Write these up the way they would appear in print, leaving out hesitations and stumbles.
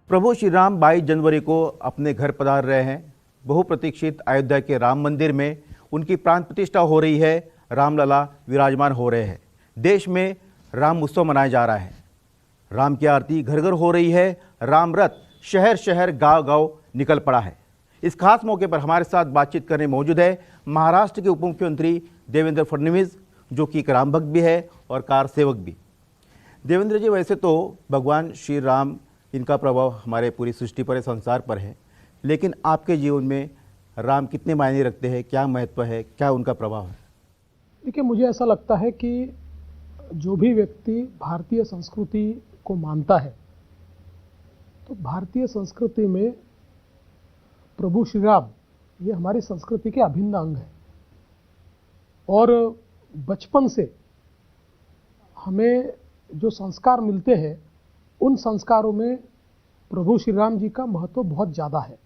प्रभु श्री राम 22 जनवरी को अपने घर पधार रहे हैं। बहुप्रतीक्षित अयोध्या के राम मंदिर में उनकी प्राण प्रतिष्ठा हो रही है। रामलला विराजमान हो रहे हैं। देश में राम उत्सव मनाया जा रहा है। राम की आरती घर घर हो रही है। राम रथ शहर शहर गांव गांव निकल पड़ा है। इस खास मौके पर हमारे साथ बातचीत करने मौजूद है महाराष्ट्र के उप मुख्यमंत्री देवेंद्र फडणवीस, जो कि एक राम भक्त भी है और कार सेवक भी। देवेंद्र जी, वैसे तो भगवान श्री राम, इनका प्रभाव हमारे पूरी सृष्टि पर, संसार पर है, लेकिन आपके जीवन में राम कितने मायने रखते हैं, क्या महत्व है, क्या उनका प्रभाव है? देखिए, मुझे ऐसा लगता है कि जो भी व्यक्ति भारतीय संस्कृति को मानता है, तो भारतीय संस्कृति में प्रभु श्री राम ये हमारी संस्कृति के अभिन्न अंग है। और बचपन से हमें जो संस्कार मिलते हैं, उन संस्कारों में प्रभु श्री राम जी का महत्व बहुत ज़्यादा है।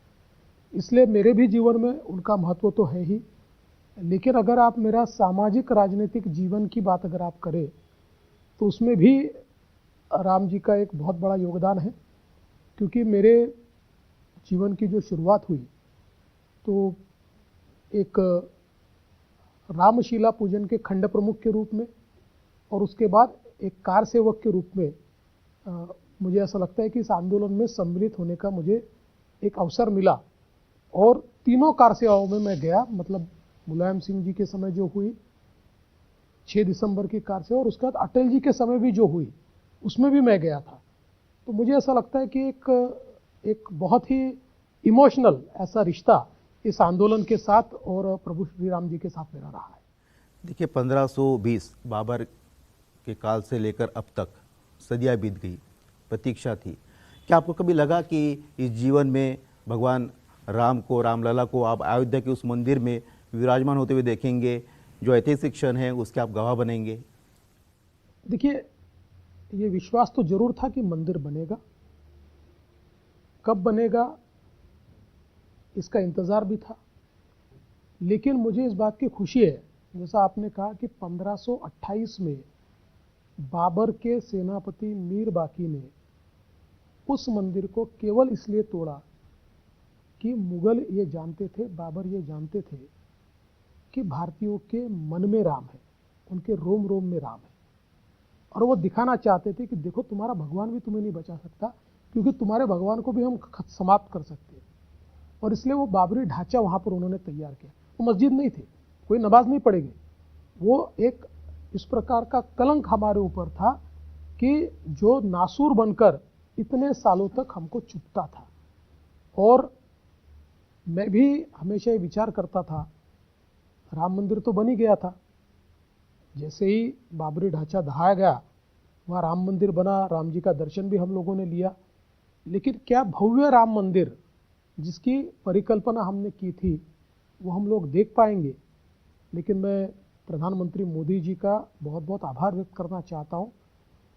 इसलिए मेरे भी जीवन में उनका महत्व तो है ही, लेकिन अगर आप मेरा सामाजिक राजनीतिक जीवन की बात अगर आप करें, तो उसमें भी राम जी का एक बहुत बड़ा योगदान है। क्योंकि मेरे जीवन की जो शुरुआत हुई, तो एक रामशिला पूजन के खंड प्रमुख के रूप में और उसके बाद एक कार सेवक के रूप में मुझे ऐसा लगता है कि इस आंदोलन में सम्मिलित होने का मुझे एक अवसर मिला। और तीनों कार सेवाओं में मैं गया। मतलब मुलायम सिंह जी के समय जो हुई 6 दिसंबर की कार सेवा, और उसके बाद अटल जी के समय भी जो हुई, उसमें भी मैं गया था। तो मुझे ऐसा लगता है कि एक बहुत ही इमोशनल ऐसा रिश्ता इस आंदोलन के साथ और प्रभु श्री राम जी के साथ मेरा रहा है। देखिए, 1520 बाबर के काल से लेकर अब तक सदियाँ बीत गई, प्रतीक्षा थी। क्या आपको कभी लगा कि इस जीवन में भगवान राम को, रामलला को आप अयोध्या के उस मंदिर में विराजमान होते हुए देखेंगे, जो ऐतिहासिक क्षण है उसके आप गवाह बनेंगे? देखिए, ये विश्वास तो जरूर था कि मंदिर बनेगा। कब बनेगा इसका इंतज़ार भी था। लेकिन मुझे इस बात की खुशी है, जैसा आपने कहा, कि 1528 में बाबर के सेनापति मीर बाकी ने उस मंदिर को केवल इसलिए तोड़ा कि मुगल ये जानते थे, बाबर ये जानते थे कि भारतीयों के मन में राम है, उनके रोम रोम में राम है। और वो दिखाना चाहते थे कि देखो, तुम्हारा भगवान भी तुम्हें नहीं बचा सकता, क्योंकि तुम्हारे भगवान को भी हम समाप्त कर सकते हैं। और इसलिए वो बाबरी ढांचा वहाँ पर उन्होंने तैयार किया। वो मस्जिद नहीं थे, कोई नमाज नहीं पढ़ेगी, वो एक इस प्रकार का कलंक हमारे ऊपर था कि जो नासूर बनकर इतने सालों तक हमको चुपता था। और मैं भी हमेशा ये विचार करता था, राम मंदिर तो बन ही गया था, जैसे ही बाबरी ढांचा ढहाया गया, वहाँ राम मंदिर बना, राम जी का दर्शन भी हम लोगों ने लिया। लेकिन क्या भव्य राम मंदिर जिसकी परिकल्पना हमने की थी, वो हम लोग देख पाएंगे? लेकिन मैं प्रधानमंत्री मोदी जी का बहुत बहुत आभार व्यक्त करना चाहता हूँ।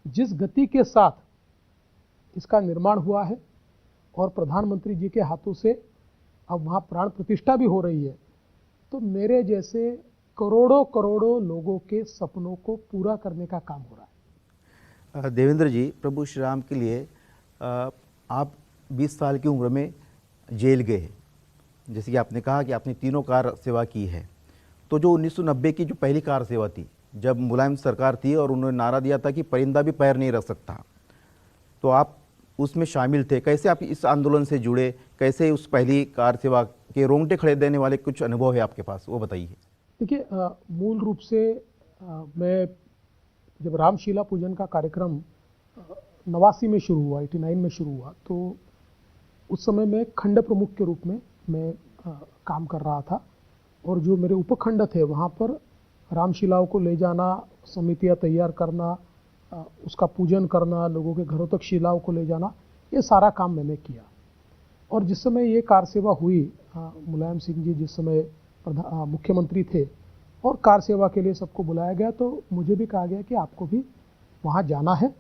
जिस गति के साथ इसका निर्माण हुआ है और प्रधानमंत्री जी के हाथों से अब वहाँ प्राण प्रतिष्ठा भी हो रही है, तो मेरे जैसे करोड़ों करोड़ों लोगों के सपनों को पूरा करने का काम हो रहा है। देवेंद्र जी, प्रभु श्री राम के लिए आप 20 साल की उम्र में जेल गए। जैसे कि आपने कहा कि आपने तीनों कार सेवा की है, तो जो 1990 की जो पहली कार सेवा थी, जब मुलायम सरकार थी और उन्होंने नारा दिया था कि परिंदा भी पैर नहीं रख सकता, तो आप उसमें शामिल थे। कैसे आप इस आंदोलन से जुड़े? कैसे उस पहली कार सेवा के रोंगटे खड़े देने वाले कुछ अनुभव है आपके पास, वो बताइए। देखिए, मूल रूप से मैं जब रामशिला पूजन का कार्यक्रम 89 में शुरू हुआ, 89 में शुरू हुआ, तो उस समय मैं खंड प्रमुख के रूप में मैं काम कर रहा था। और जो मेरे उपखंड थे, वहाँ पर रामशिलाओं को ले जाना, समितियाँ तैयार करना, उसका पूजन करना, लोगों के घरों तक शिलाओं को ले जाना, ये सारा काम मैंने किया। और जिस समय ये कार सेवा हुई, मुलायम सिंह जी जिस समय मुख्यमंत्री थे और कार सेवा के लिए सबको बुलाया गया, तो मुझे भी कहा गया कि आपको भी वहाँ जाना है।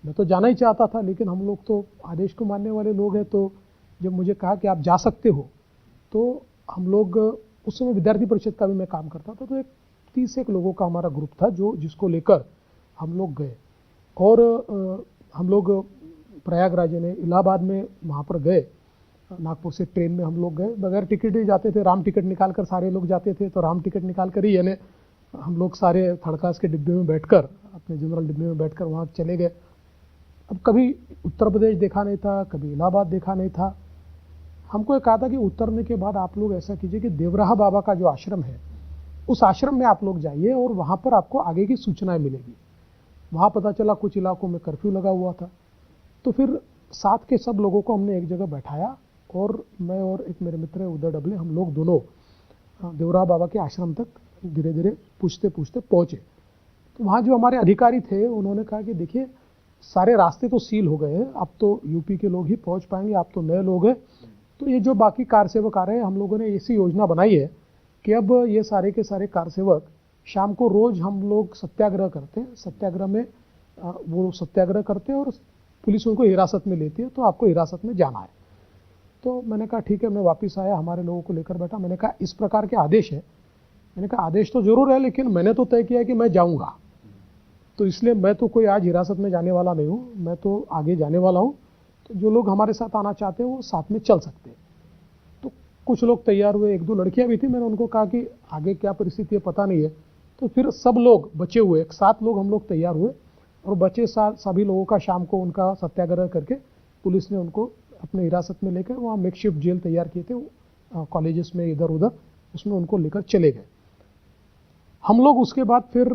मैं तो जाना ही चाहता था, लेकिन हम लोग तो आदेश को मानने वाले लोग हैं। तो जब मुझे कहा कि आप जा सकते हो, तो हम लोग, उस समय विद्यार्थी परिषद का भी मैं काम करता था, तो एक 30 लोगों का हमारा ग्रुप था जिसको लेकर हम लोग गए। और हम लोग प्रयागराज ने इलाहाबाद में वहाँ पर गए, नागपुर से ट्रेन में हम लोग गए, बगैर टिकट ही जाते थे, राम टिकट निकाल कर सारे लोग जाते थे, तो राम टिकट निकाल कर ही यानी हम लोग सारे थर्ड क्लास के डिब्बे में बैठकर, अपने जनरल डिब्बे में बैठकर वहाँ चले गए। अब कभी उत्तर प्रदेश देखा नहीं था, कभी इलाहाबाद देखा नहीं था। हमको ये कहा था कि उतरने के बाद आप लोग ऐसा कीजिए कि देवराहा बाबा का जो आश्रम है उस आश्रम में आप लोग जाइए और वहाँ पर आपको आगे की सूचनाएं मिलेगी। वहाँ पता चला कुछ इलाकों में कर्फ्यू लगा हुआ था, तो फिर साथ के सब लोगों को हमने एक जगह बैठाया और मैं और एक मेरे मित्र है उदय डबले, हम लोग दोनों देवराहा बाबा के आश्रम तक धीरे धीरे पूछते पूछते पहुँचे। तो वहाँ जो हमारे अधिकारी थे उन्होंने कहा कि देखिए सारे रास्ते तो सील हो गए हैं, अब तो यूपी के लोग ही पहुँच पाएंगे, आप तो नए लोग हैं, तो ये जो बाकी कार सेवक आ रहे हैं, हम लोगों ने ऐसी योजना बनाई है कि अब ये सारे के सारे कार सेवक शाम को रोज हम लोग सत्याग्रह करते हैं, सत्याग्रह में वो सत्याग्रह करते हैं और पुलिस उनको हिरासत में लेती है, तो आपको हिरासत में जाना है। तो मैंने कहा ठीक है, मैं वापस आया, हमारे लोगों को लेकर बैठा, मैंने कहा इस प्रकार के आदेश है, मैंने कहा आदेश तो जरूर है लेकिन मैंने तो तय किया है कि मैं जाऊँगा, तो इसलिए मैं तो कोई आज हिरासत में जाने वाला नहीं हूँ, मैं तो आगे जाने वाला हूँ, तो जो लोग हमारे साथ आना चाहते हैं वो साथ में चल सकते हैं। तो कुछ लोग तैयार हुए, एक दो लड़कियां भी थी, मैंने उनको कहा कि आगे क्या परिस्थिति है पता नहीं है, तो फिर सब लोग बचे हुए 7 लोग हम लोग तैयार हुए और बचे सभी लोगों का शाम को उनका सत्याग्रह करके पुलिस ने उनको अपने हिरासत में लेकर वहाँ मेकशिफ्ट जेल तैयार किए थे कॉलेजेस में इधर उधर, उसमें उनको लेकर चले गए। हम लोग उसके बाद फिर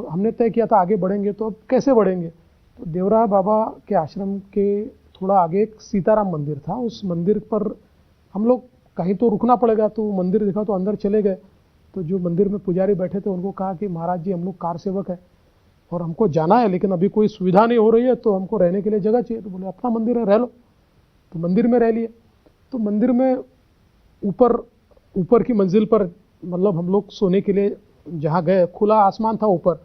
हमने तय किया था आगे बढ़ेंगे, तो अब कैसे बढ़ेंगे, तो देवराहा बाबा के आश्रम के थोड़ा आगे एक सीताराम मंदिर था, उस मंदिर पर हम लोग कहीं तो रुकना पड़ेगा, तो मंदिर दिखा तो अंदर चले गए। तो जो मंदिर में पुजारी बैठे थे उनको कहा कि महाराज जी हम लोग कार सेवक है और हमको जाना है लेकिन अभी कोई सुविधा नहीं हो रही है, तो हमको रहने के लिए जगह चाहिए। तो बोले अपना मंदिर है, रह लो। तो मंदिर में रह लिए। तो मंदिर में ऊपर की मंजिल पर मतलब हम लोग सोने के लिए जहाँ गए, खुला आसमान था ऊपर।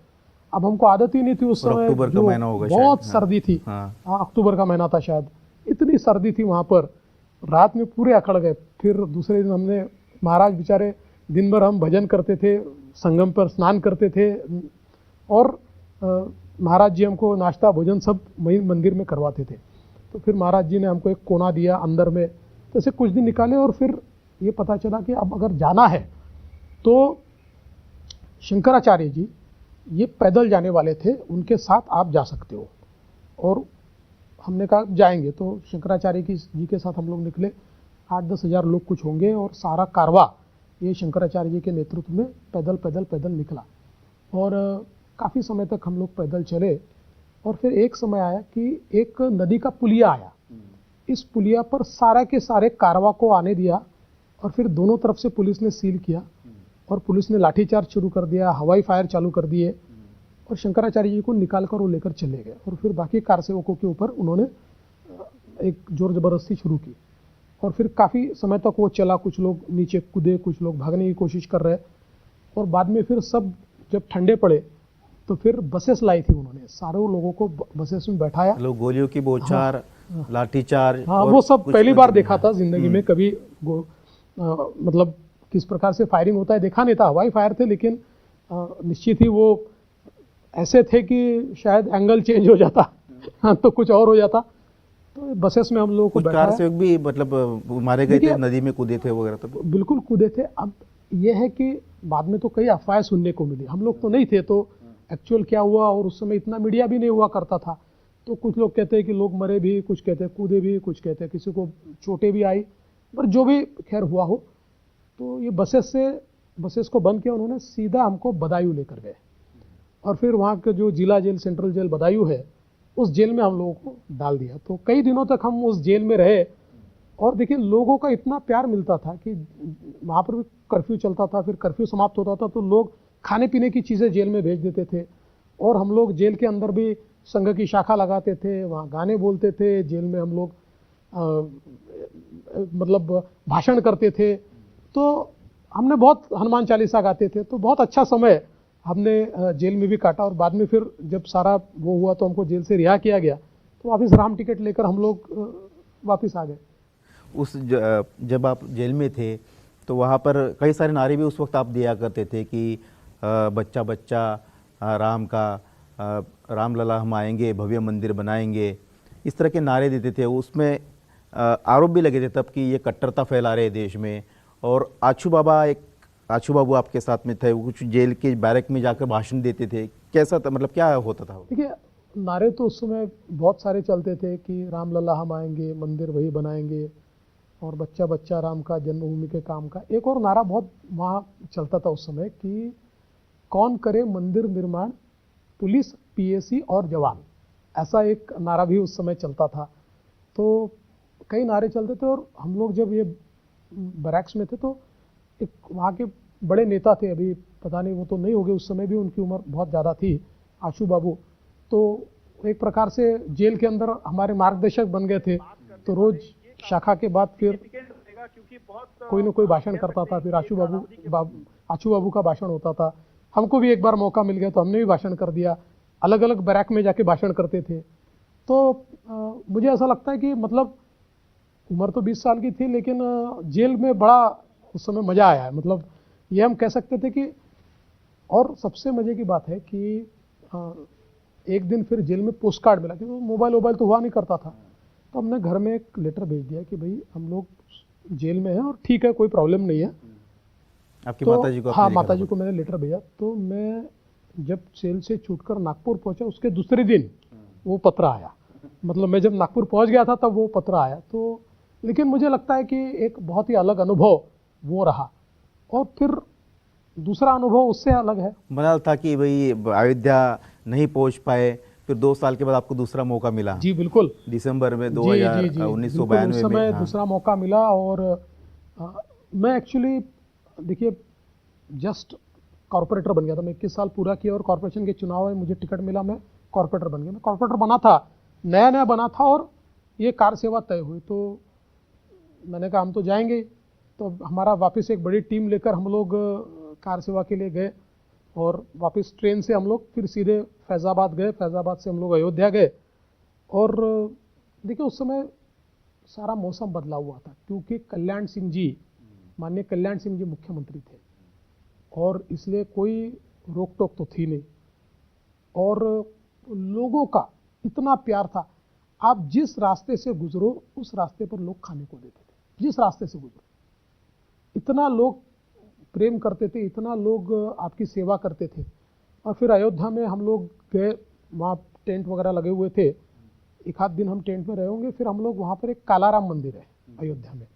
अब हमको आदत ही नहीं थी उस समय, अक्टूबर का महीना होगा, बहुत सर्दी थी। हाँ, अक्टूबर का महीना था शायद, इतनी सर्दी थी वहाँ पर, रात में पूरे अकड़ गए। फिर दूसरे दिन हमने, महाराज बेचारे दिन भर हम भजन करते थे, संगम पर स्नान करते थे और महाराज जी हमको नाश्ता भोजन सब वहीं मंदिर में करवाते थे। तो फिर महाराज जी ने हमको एक कोना दिया अंदर में, तो ऐसे कुछ दिन निकाले और फिर ये पता चला कि अब अगर जाना है तो शंकराचार्य जी ये पैदल जाने वाले थे, उनके साथ आप जा सकते हो। और हमने कहा जाएंगे, तो शंकराचार्य जी के साथ हम लोग निकले। 8-10 हज़ार लोग कुछ होंगे और सारा कारवा ये शंकराचार्य जी के नेतृत्व में पैदल निकला और काफ़ी समय तक हम लोग पैदल चले। और फिर एक समय आया कि एक नदी का पुलिया आया, इस पुलिया पर सारा के सारे कारवा को आने दिया और फिर दोनों तरफ से पुलिस ने सील किया और पुलिस ने लाठीचार्ज शुरू कर दिया, हवाई फायर चालू कर दिए और शंकराचार्य जी को निकाल कर वो लेकर चले गए। और फिर बाकी कार सेवकों के ऊपर उन्होंने एक जोर जबरदस्ती शुरू की और फिर काफ़ी समय तक वो चला। कुछ लोग नीचे कूदे, कुछ लोग भागने की कोशिश कर रहे और बाद में फिर सब जब ठंडे पड़े तो फिर बसेस लाई थी उन्होंने, सारे लोगों को बसेस में बैठाया। लोग गोलियों की बौछार, लाठीचार्ज, हाँ वो सब पहली बार देखा था जिंदगी में, कभी मतलब किस प्रकार से फायरिंग होता है देखा नहीं था। हवाई फायर थे लेकिन निश्चित ही वो ऐसे थे कि शायद एंगल चेंज हो जाता तो कुछ और हो जाता। तो बसेस में हम लोगों को बैठाया। कार से भी मतलब मारे गए थे, नदी में कूदे थे वगैरह, तो बिल्कुल कूदे थे। अब यह है कि बाद में तो कई अफवाहें सुनने को मिली, हम लोग तो नहीं थे तो एक्चुअल क्या हुआ, और उस समय इतना मीडिया भी नहीं हुआ करता था। तो कुछ लोग कहते हैं कि लोग मरे भी, कुछ कहते हैं कूदे भी, कुछ कहते हैं किसी को चोटें भी आई, पर जो भी खैर हुआ हो। तो ये बसेस को बंद किया उन्होंने, सीधा हमको बदायूं लेकर गए और फिर वहाँ के जो जिला जेल, सेंट्रल जेल बदायूं है, उस जेल में हम लोगों को डाल दिया। तो कई दिनों तक हम उस जेल में रहे और देखिए लोगों का इतना प्यार मिलता था कि वहाँ पर भी कर्फ्यू चलता था, फिर कर्फ्यू समाप्त होता था तो लोग खाने पीने की चीज़ें जेल में भेज देते थे और हम लोग जेल के अंदर भी संघ की शाखा लगाते थे, वहाँ गाने बोलते थे, जेल में हम लोग मतलब भाषण करते थे। तो हमने बहुत हनुमान चालीसा गाते थे, तो बहुत अच्छा समय हमने जेल में भी काटा। और बाद में फिर जब सारा वो हुआ तो हमको जेल से रिहा किया गया, तो वापस राम टिकट लेकर हम लोग वापस आ गए। जब आप जेल में थे तो वहाँ पर कई सारे नारे भी उस वक्त आप दिया करते थे कि बच्चा बच्चा राम का, राम लला हम आएंगे, भव्य मंदिर बनाएंगे, इस तरह के नारे देते थे, उसमें आरोप भी लगे थे तब कि ये कट्टरता फैला रहे देश में। और आछू बाबू आपके साथ में थे, वो कुछ जेल के बैरक में जाकर भाषण देते थे, कैसा था, मतलब क्या होता था? देखिए, नारे तो उस समय बहुत सारे चलते थे कि रामलला हम आएंगे, मंदिर वही बनाएंगे, और बच्चा बच्चा राम का, जन्मभूमि के काम का। एक और नारा बहुत वहाँ चलता था उस समय कि कौन करे मंदिर निर्माण, पुलिस, पीएसी और जवान। ऐसा एक नारा भी उस समय चलता था। तो कई नारे चलते थे, और हम लोग जब ये बैरक्स में थे तो एक वहाँ के बड़े नेता थे, अभी पता नहीं वो तो नहीं हो गए, उस समय भी उनकी उम्र बहुत ज़्यादा थी, आशू बाबू। तो एक प्रकार से जेल के अंदर हमारे मार्गदर्शक बन गए थे। तो रोज शाखा के बाद फिर कोई ना कोई भाषण करता था, फिर आशू बाबू का भाषण होता था। हमको भी एक बार मौका मिल गया तो हमने भी भाषण कर दिया, अलग अलग बैरक में जाके भाषण करते थे। तो मुझे ऐसा लगता है कि मतलब उम्र तो 20 साल की थी, लेकिन जेल में बड़ा उस समय मज़ा आया है। मतलब ये हम कह सकते थे कि, और सबसे मज़े की बात है कि एक दिन फिर जेल में पोस्ट कार्ड मिला, क्योंकि मोबाइल तो हुआ नहीं करता था। तो हमने घर में एक लेटर भेज दिया कि भाई हम लोग जेल में हैं और ठीक है, कोई प्रॉब्लम नहीं है। आपकी तो माताजी को? हाँ, माताजी को मैंने लेटर भेजा। तो मैं जब जेल से छूटकर नागपुर पहुंचा, उसके दूसरे दिन वो पत्र आया। मतलब मैं जब नागपुर पहुंच गया था तब वो पत्र आया। तो लेकिन मुझे लगता है कि एक बहुत ही अलग अनुभव वो रहा। और फिर दूसरा अनुभव उससे अलग है। मनाल था कि भाई अयोध्या नहीं पहुंच पाए, फिर 2 साल के बाद आपको दूसरा मौका मिला। जी बिल्कुल, दिसंबर में बिल्कुल 1992 उस समय में। दूसरा मौका मिला। और मैं एक्चुअली, देखिए, जस्ट कॉर्पोरेटर बन गया था। मैं 21 साल पूरा किया और कॉर्पोरेशन के चुनाव में मुझे टिकट मिला, मैं कॉर्पोरेटर बन गया। मैं कॉर्पोरेटर बना था, नया नया बना था, और ये कार सेवा तय हुई। तो मैंने कहा हम तो जाएंगे। तो हमारा वापस एक बड़ी टीम लेकर हम लोग कार सेवा के लिए गए, और वापस ट्रेन से हम लोग फिर सीधे फैज़ाबाद गए। फैज़ाबाद से हम लोग अयोध्या गए। और देखिए, उस समय सारा मौसम बदला हुआ था, क्योंकि कल्याण सिंह जी, माननीय कल्याण सिंह जी मुख्यमंत्री थे, और इसलिए कोई रोक टोक तो थी नहीं। और लोगों का इतना प्यार था, आप जिस रास्ते से गुजरो उस रास्ते पर लोग खाने को देते थे। जिस रास्ते से गुजरो, इतना लोग प्रेम करते थे, इतना लोग आपकी सेवा करते थे। और फिर अयोध्या में हम लोग गए, वहाँ टेंट वगैरह लगे हुए थे। एक आध दिन हम टेंट में रहे होंगे। फिर हम लोग वहाँ पर, एक कालाराम मंदिर है अयोध्या में,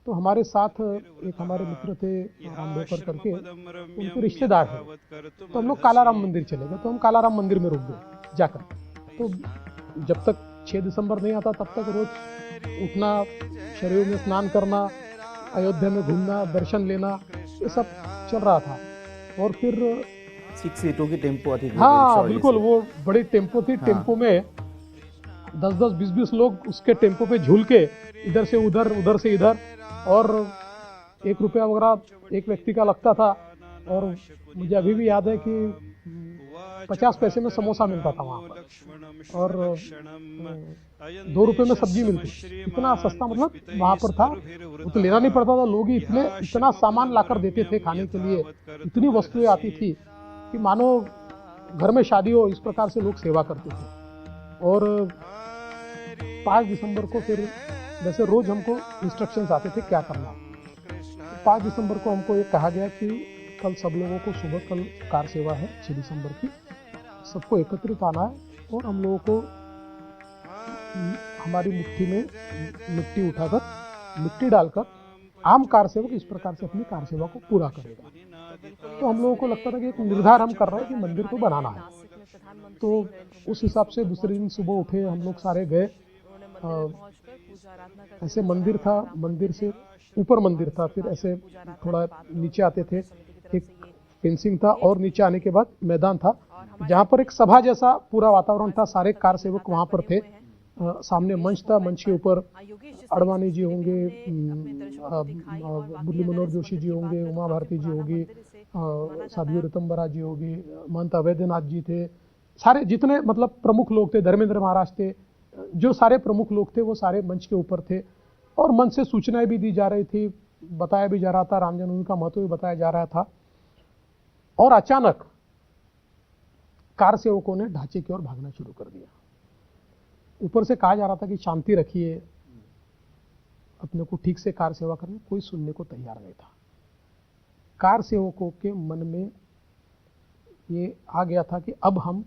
तो हमारे साथ एक हमारे मित्र थे रामदेवकर करके, उनके रिश्तेदार हैं। तो हम लोग कालाराम मंदिर चले गए। तो हम कालाराम मंदिर में रुक गए जाकर। तो जब तक 6 दिसंबर नहीं आता तब तक रोज उठना, शरीर में स्नान करना, अयोध्या में घूमना, दर्शन लेना, ये सब चल रहा था। और फिर 6 सीटों की टेम्पो आती थी। हाँ बिल्कुल, वो बड़ी टेम्पो थी। टेम्पो में 10-10, 20-20 लोग उसके टेम्पो पे झूल के इधर से उधर, उधर से इधर। और 1 रुपया वगैरह एक व्यक्ति का लगता था। और मुझे अभी भी याद है कि 50 पैसे में समोसा मिलता था वहाँ पर, और 2 रुपये में सब्जी मिलती। इतना सस्ता मतलब वहाँ पर था। वो तो लेना नहीं पड़ता था, लोग ही इतना सामान लाकर देते थे खाने के लिए, इतनी वस्तुएं आती थी कि मानो घर में शादी हो, इस प्रकार से लोग सेवा करते थे। और 5 दिसंबर को फिर वैसे रोज हमको इंस्ट्रक्शंस आते थे क्या करना। 5 दिसंबर को हमको ये कहा गया कि कल सब लोगों को सुबह, कल कार सेवा है 6 दिसंबर की, सबको एकत्रित आना है। और हम लोगों को हमारी मुट्ठी में मिट्टी उठाकर, मिट्टी डालकर, आम कार सेवक इस प्रकार से अपनी कार सेवा को पूरा करेगा। तो हम लोगों को लगता था कि एक निर्धार हम कर रहे हैं कि मंदिर को बनाना है। तो उस हिसाब से दूसरे दिन सुबह उठे, हम लोग सारे गए। ऐसे मंदिर था, मंदिर से ऊपर मंदिर था, फिर ऐसे थोड़ा नीचे आते थे, एक फेंसिंग था, और नीचे आने के बाद मैदान था जहाँ पर एक सभा जैसा पूरा वातावरण था। सारे कार सेवक वहाँ पर थे। सामने मंच था, मंच के ऊपर अडवाणी जी होंगे, मुरली मनोहर जोशी जी होंगे, उमा भारती जी होगी, साध्वी ऋतंबरा जी होगी, महंत अवैधनाथ जी थे। सारे जितने मतलब प्रमुख लोग थे, धर्मेंद्र महाराज थे, जो सारे प्रमुख लोग थे वो सारे मंच के ऊपर थे। और मंच से सूचनाएं भी दी जा रही थी, बताया भी जा रहा था, राम जन्मभूमि का महत्व भी बताया जा रहा था। और अचानक कार सेवकों ने ढांचे की ओर भागना शुरू कर दिया। ऊपर से कहा जा रहा था कि शांति रखिए, अपने को ठीक से कार सेवा करनी, कोई सुनने को तैयार नहीं था। कार सेवकों के मन में ये आ गया था कि अब हम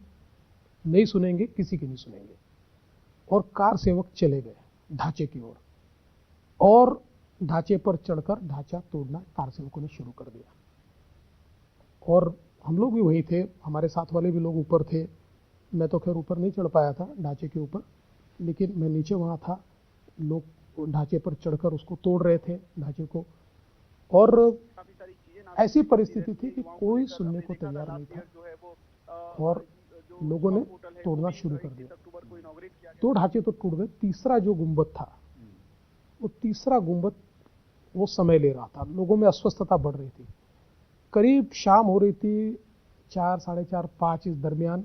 नहीं सुनेंगे, किसी की नहीं सुनेंगे, और कार सेवक चले गए ढांचे की ओर, और ढांचे पर चढ़कर ढांचा तोड़ना कार सेवकों ने शुरू कर दिया। और हम लोग भी वही थे, हमारे साथ वाले भी लोग ऊपर थे। मैं तो खैर ऊपर नहीं चढ़ पाया था ढांचे के ऊपर, लेकिन मैं नीचे वहाँ था। लोग ढांचे पर चढ़कर उसको तोड़ रहे थे, ढांचे को, और ऐसी परिस्थिति थी कि कोई सुनने को तैयार नहीं था और लोगों ने तोड़ना शुरू कर दिया। 2 ढांचे तो टूट गए। तीसरा जो गुंबद था, वो तीसरा गुंबद वो समय ले रहा था, लोगों में अस्वस्थता बढ़ रही थी। करीब शाम हो रही थी, 4, साढ़े 4, 5 इस दरमियान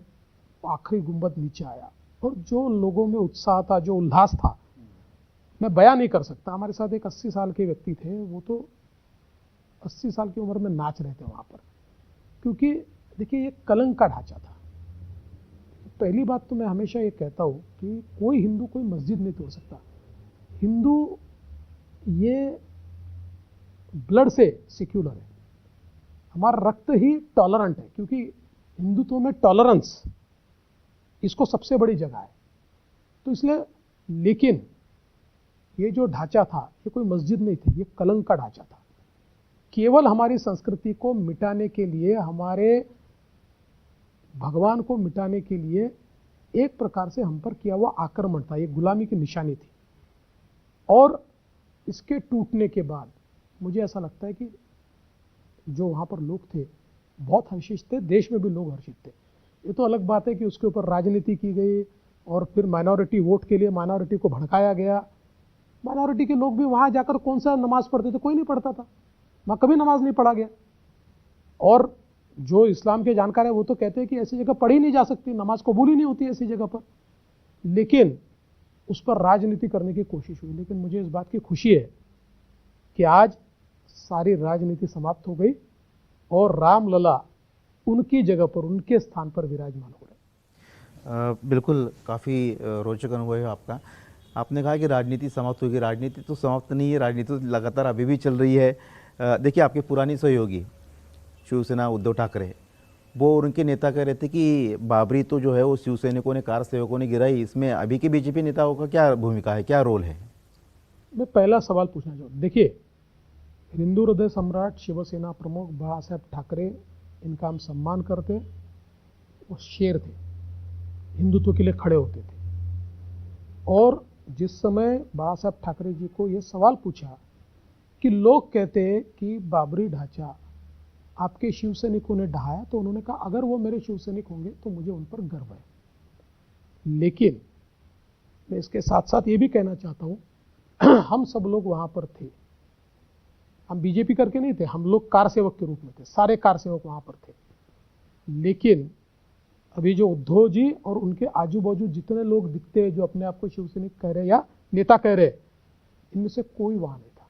आखिरी गुंबद नीचे आया, और जो लोगों में उत्साह था, जो उल्लास था, मैं बयान नहीं कर सकता। हमारे साथ एक 80 साल के व्यक्ति थे, वो तो 80 साल की उम्र में नाच रहे थे वहाँ पर, क्योंकि देखिए ये कलंक का ढांचा था। पहली बात तो मैं हमेशा ये कहता हूँ कि कोई हिंदू कोई मस्जिद नहीं तोड़ सकता। हिंदू ये ब्लड से सेक्युलर है, हमारा रक्त ही टॉलरेंट है, क्योंकि हिंदुत्व में टॉलरेंस इसको सबसे बड़ी जगह है। तो इसलिए, लेकिन ये जो ढांचा था ये कोई मस्जिद नहीं थी, ये कलंक का ढांचा था। केवल हमारी संस्कृति को मिटाने के लिए, हमारे भगवान को मिटाने के लिए एक प्रकार से हम पर किया हुआ आक्रमण था, ये गुलामी की निशानी थी। और इसके टूटने के बाद मुझे ऐसा लगता है कि जो वहाँ पर लोग थे बहुत हर्षित थे, देश में भी लोग हर्षित थे। ये तो अलग बात है कि उसके ऊपर राजनीति की गई और फिर माइनॉरिटी वोट के लिए माइनॉरिटी को भड़काया गया। माइनॉरिटी के लोग भी वहाँ जाकर कौन सा नमाज पढ़ते थे? कोई नहीं पढ़ता था, वहाँ कभी नमाज नहीं पढ़ा गया। और जो इस्लाम के जानकार है वो तो कहते हैं कि ऐसी जगह पढ़ी नहीं जा सकती, नमाज कबूल ही नहीं होती ऐसी जगह पर। लेकिन उस पर राजनीति करने की कोशिश हुई। लेकिन मुझे इस बात की खुशी है कि आज सारी राजनीति समाप्त हो गई और रामलला उनकी जगह पर, उनके स्थान पर विराजमान हो रहे। बिल्कुल, काफ़ी रोचक अनुभव है आपका। आपने कहा कि राजनीति समाप्त होगी। राजनीति तो समाप्त नहीं है, राजनीति तो लगातार अभी भी चल रही है। देखिए, आपके पुरानी सहयोगी शिवसेना उद्धव ठाकरे, वो और उनके नेता कह रहे थे कि बाबरी तो जो है वो शिवसैनिकों ने, कार सेवकों ने गिराई। इसमें अभी के बीजेपी नेताओं का क्या भूमिका है, क्या रोल है? मैं पहला सवाल पूछना चाहूँ। देखिए, हिंदू हृदय सम्राट शिवसेना प्रमुख बाला साहेब ठाकरे, इनका हम सम्मान करते। वो शेर थे, हिंदुत्व के लिए खड़े होते थे। और जिस समय बाला साहेब ठाकरे जी को ये सवाल पूछा कि लोग कहते हैं कि बाबरी ढांचा आपके शिवसैनिकों ने ढहाया, तो उन्होंने कहा अगर वो मेरे शिवसैनिक होंगे तो मुझे उन पर गर्व है। लेकिन मैं इसके साथ साथ ये भी कहना चाहता हूँ, हम सब लोग वहाँ पर थे, हम बीजेपी करके नहीं थे, हम लोग कार सेवक के रूप में थे, सारे कार सेवक वहाँ पर थे। लेकिन अभी जो उद्धव जी और उनके आजू बाजू जितने लोग दिखते हैं जो अपने आप को शिवसैनिक कह रहे या नेता कह रहे, इनमें से कोई वहाँ नहीं था,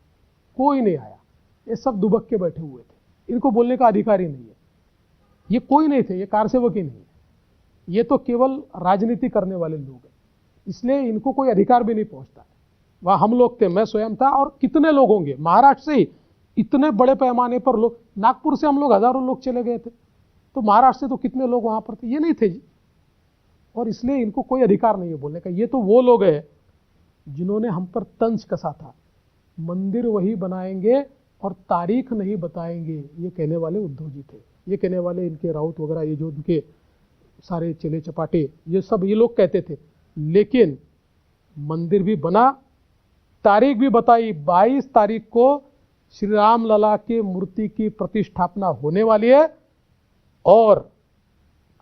कोई नहीं आया। ये सब दुबक के बैठे हुए थे, इनको बोलने का अधिकार ही नहीं है। ये कोई नहीं थे, ये कार सेवक ही नहीं है, ये तो केवल राजनीति करने वाले लोग हैं, इसलिए इनको कोई अधिकार भी नहीं पहुंचता है। वहाँ हम लोग थे, मैं स्वयं था, और कितने लोग होंगे महाराष्ट्र से ही इतने बड़े पैमाने पर लोग, नागपुर से हम लोग हजारों लोग चले गए थे, तो महाराष्ट्र से तो कितने लोग वहाँ पर थे, ये नहीं थे जी। और इसलिए इनको कोई अधिकार नहीं है बोलने का। ये तो वो लोग हैं जिन्होंने हम पर तंज कसा था, मंदिर वही बनाएंगे और तारीख नहीं बताएंगे, ये कहने वाले उद्धव जी थे। ये कहने वाले इनके राउत वगैरह, ये जो उनके सारे चेले चपाटे, ये सब ये लोग कहते थे। लेकिन मंदिर भी बना, तारीख भी बताई, 22 तारीख को श्री राम लला के मूर्ति की प्रतिष्ठापना होने वाली है। और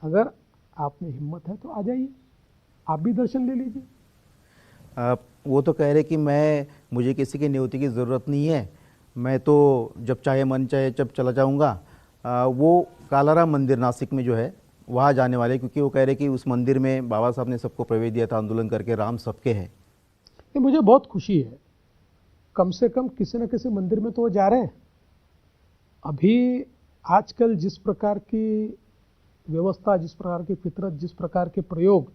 अगर आप में हिम्मत है तो आ जाइए, आप भी दर्शन ले लीजिए। वो तो कह रहे कि मुझे किसी की नियुक्ति की ज़रूरत नहीं है, मैं तो जब चाहे मन चाहे जब चला जाऊंगा। वो कालाराम मंदिर नासिक में जो है वहाँ जाने वाले, क्योंकि वो कह रहे कि उस मंदिर में बाबा साहब ने सबको प्रवेश दिया था आंदोलन करके, राम सबके है। ये मुझे बहुत खुशी है, कम से कम किसी न किसी मंदिर में तो वो जा रहे हैं। अभी आजकल जिस प्रकार की व्यवस्था, जिस प्रकार की फितरत, जिस प्रकार के प्रयोग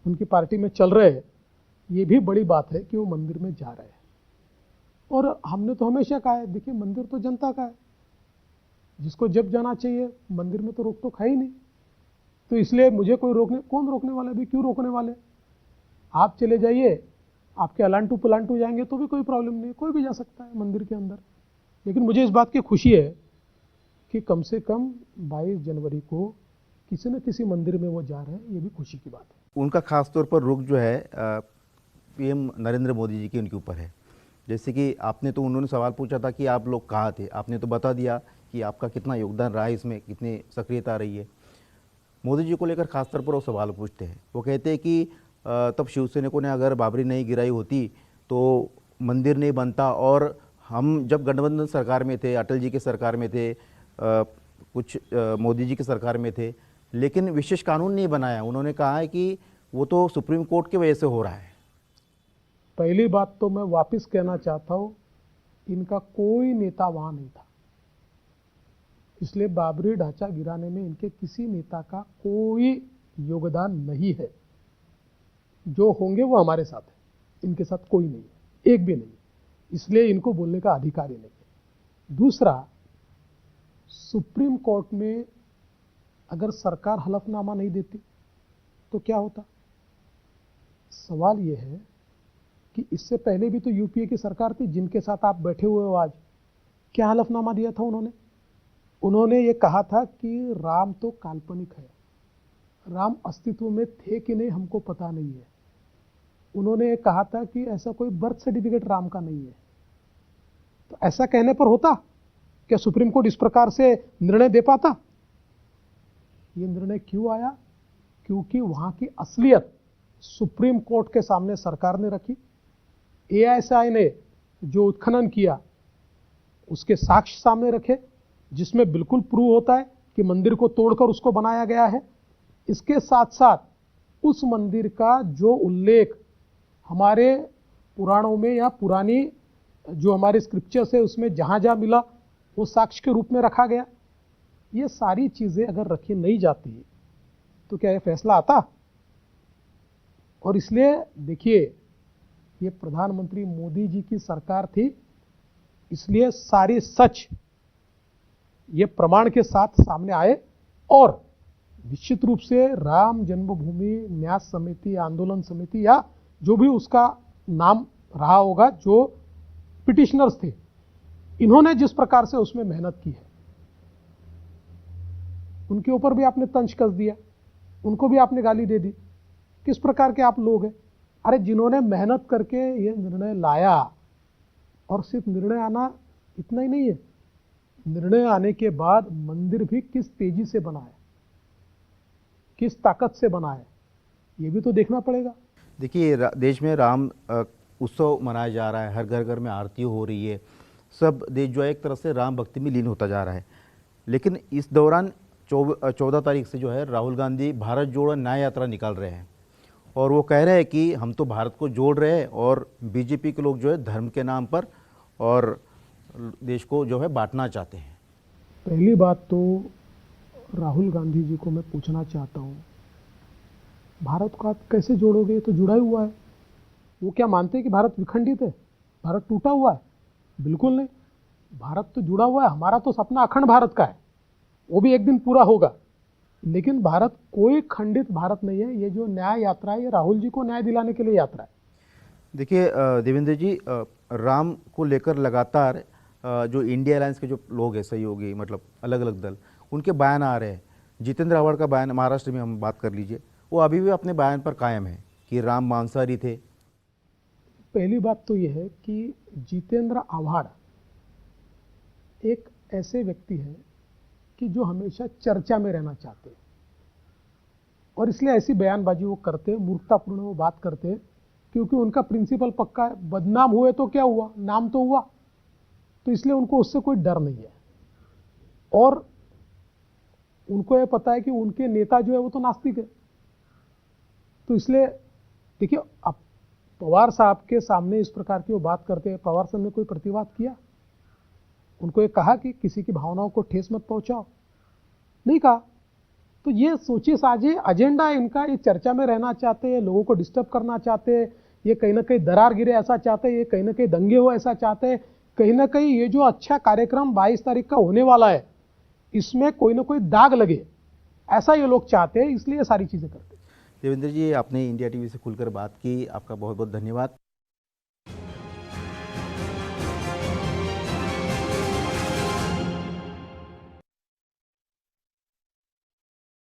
उनकी पार्टी में चल रहे हैं, ये भी बड़ी बात है कि वो मंदिर में जा रहे हैं। और हमने तो हमेशा कहा है, देखिए मंदिर तो जनता का है, जिसको जब जाना चाहिए, मंदिर में तो रोक टोक है ही नहीं। तो इसलिए मुझे कोई कौन रोकने वाला है? भी क्यों रोकने वाले? आप चले जाइए, आपके अलांटू पलांटू जाएंगे तो भी कोई प्रॉब्लम नहीं है, कोई भी जा सकता है मंदिर के अंदर। लेकिन मुझे इस बात की खुशी है कि कम से कम 22 जनवरी को किसी न किसी मंदिर में वो जा रहे हैं, ये भी खुशी की बात है। उनका खास तौर पर रुख जो है पीएम नरेंद्र मोदी जी की उनके ऊपर है। जैसे कि आपने तो उन्होंने सवाल पूछा था कि आप लोग कहाँ थे, आपने तो बता दिया कि आपका कितना योगदान रहा है इसमें, कितनी सक्रियता रही है। मोदी जी को लेकर खास तौर पर वो सवाल पूछते हैं, वो कहते हैं कि तब शिवसैनिकों ने अगर बाबरी नहीं गिराई होती तो मंदिर नहीं बनता, और हम जब गठबंधन सरकार में थे, अटल जी के सरकार में थे, कुछ मोदी जी की सरकार में थे, लेकिन विशेष कानून नहीं बनाया। उन्होंने कहा है कि वो तो सुप्रीम कोर्ट की वजह से हो रहा है। पहली बात तो मैं वापस कहना चाहता हूं, इनका कोई नेता वहां नहीं था, इसलिए बाबरी ढांचा गिराने में इनके किसी नेता का कोई योगदान नहीं है। जो होंगे वो हमारे साथ है, इनके साथ कोई नहीं है, एक भी नहीं, इसलिए इनको बोलने का अधिकार ही नहीं है। दूसरा, सुप्रीम कोर्ट में अगर सरकार हलफनामा नहीं देती तो क्या होता? सवाल यह है कि इससे पहले भी तो यूपीए की सरकार थी, जिनके साथ आप बैठे हुए हो आज, क्या हलफनामा दिया था उन्होंने ये कहा था कि राम तो काल्पनिक है, राम अस्तित्व में थे कि नहीं हमको पता नहीं है। उन्होंने ये कहा था कि ऐसा कोई बर्थ सर्टिफिकेट राम का नहीं है। तो ऐसा कहने पर होता क्या सुप्रीम कोर्ट इस प्रकार से निर्णय दे पाता? ये निर्णय क्यों आया? क्योंकि वहां की असलियत सुप्रीम कोर्ट के सामने सरकार ने रखी। एएसआई ने जो उत्खनन किया उसके साक्ष्य सामने रखे, जिसमें बिल्कुल प्रूव होता है कि मंदिर को तोड़कर उसको बनाया गया है। इसके साथ साथ उस मंदिर का जो उल्लेख हमारे पुराणों में या पुरानी जो हमारे स्क्रिप्चर्स है उसमें जहां जहां मिला वो साक्ष्य के रूप में रखा गया। ये सारी चीजें अगर रखी नहीं जाती तो क्या ये फैसला आता? और इसलिए देखिए, ये प्रधानमंत्री मोदी जी की सरकार थी, इसलिए सारे सच ये प्रमाण के साथ सामने आए। और निश्चित रूप से राम जन्मभूमि न्यास समिति, आंदोलन समिति या जो भी उसका नाम रहा होगा, जो पिटिशनर्स थे, इन्होंने जिस प्रकार से उसमें मेहनत की है, उनके ऊपर भी आपने तंज कस दिया, उनको भी आपने गाली दे दी। किस प्रकार के आप लोग हैं? अरे जिन्होंने मेहनत करके ये निर्णय लाया, और सिर्फ निर्णय आना इतना ही नहीं है, निर्णय आने के बाद मंदिर भी किस तेजी से बना है, किस ताकत से बना है, ये भी तो देखना पड़ेगा। देखिए, देश में राम उत्सव मनाया जा रहा है, हर घर घर में आरती हो रही है, सब देश जो है एक तरह से राम भक्ति में लीन होता जा रहा है। लेकिन इस दौरान 14 तारीख से जो है राहुल गांधी भारत जोड़ो न्याय यात्रा निकाल रहे हैं, और वो कह रहे हैं कि हम तो भारत को जोड़ रहे हैं, और बीजेपी के लोग जो है धर्म के नाम पर और देश को जो है बांटना चाहते हैं। पहली बात तो राहुल गांधी जी को मैं पूछना चाहता हूँ, भारत को आप कैसे जोड़ोगे? तो जुड़ा ही हुआ है। वो क्या मानते हैं कि भारत विखंडित है, भारत टूटा हुआ है? बिल्कुल नहीं, भारत तो जुड़ा हुआ है। हमारा तो सपना अखंड भारत का है, वो भी एक दिन पूरा होगा। लेकिन भारत कोई खंडित भारत नहीं है। ये जो न्याय यात्रा है, ये राहुल जी को न्याय दिलाने के लिए यात्रा है। देखिए देवेंद्र जी, राम को लेकर लगातार जो इंडिया अलायंस के जो लोग हैं, सहयोगी, मतलब अलग अलग दल, उनके बयान आ रहे हैं। जितेंद्र आव्हाड का बयान महाराष्ट्र में हम बात कर लीजिए, वो अभी भी अपने बयान पर कायम है कि राम मांसाहारी थे। पहली बात तो यह है कि जितेंद्र आव्हाड एक ऐसे व्यक्ति हैं कि जो हमेशा चर्चा में रहना चाहते हैं, और इसलिए ऐसी बयानबाजी वो करते हैं, मूर्खतापूर्ण वो बात करते हैं, क्योंकि उनका प्रिंसिपल पक्का है। बदनाम हुए तो क्या हुआ, नाम तो हुआ, तो इसलिए उनको उससे कोई डर नहीं है। और उनको ये पता है कि उनके नेता जो है वो तो नास्तिक है। तो इसलिए देखिए, अब पवार साहब के सामने इस प्रकार की वो बात करते हैं, पवार साहब ने कोई प्रतिवाद किया? उनको ये कहा कि किसी की भावनाओं को ठेस मत पहुंचाओ? नहीं कहा। तो ये सोचिए साझे एजेंडा है इनका, ये चर्चा में रहना चाहते हैं, लोगों को डिस्टर्ब करना चाहते हैं, ये कहीं ना कहीं दरार गिरे ऐसा चाहते हैं, ये कहीं ना कहीं दंगे हो ऐसा चाहते हैं, कहीं ना कहीं ये जो अच्छा कार्यक्रम 22 तारीख का होने वाला है इसमें कोई ना कोई दाग लगे, ऐसा ये लोग चाहते हैं, इसलिए ये सारी चीजें करते हैं। देवेंद्र जी, आपने इंडिया टीवी से खुलकर बात की, आपका बहुत बहुत धन्यवाद।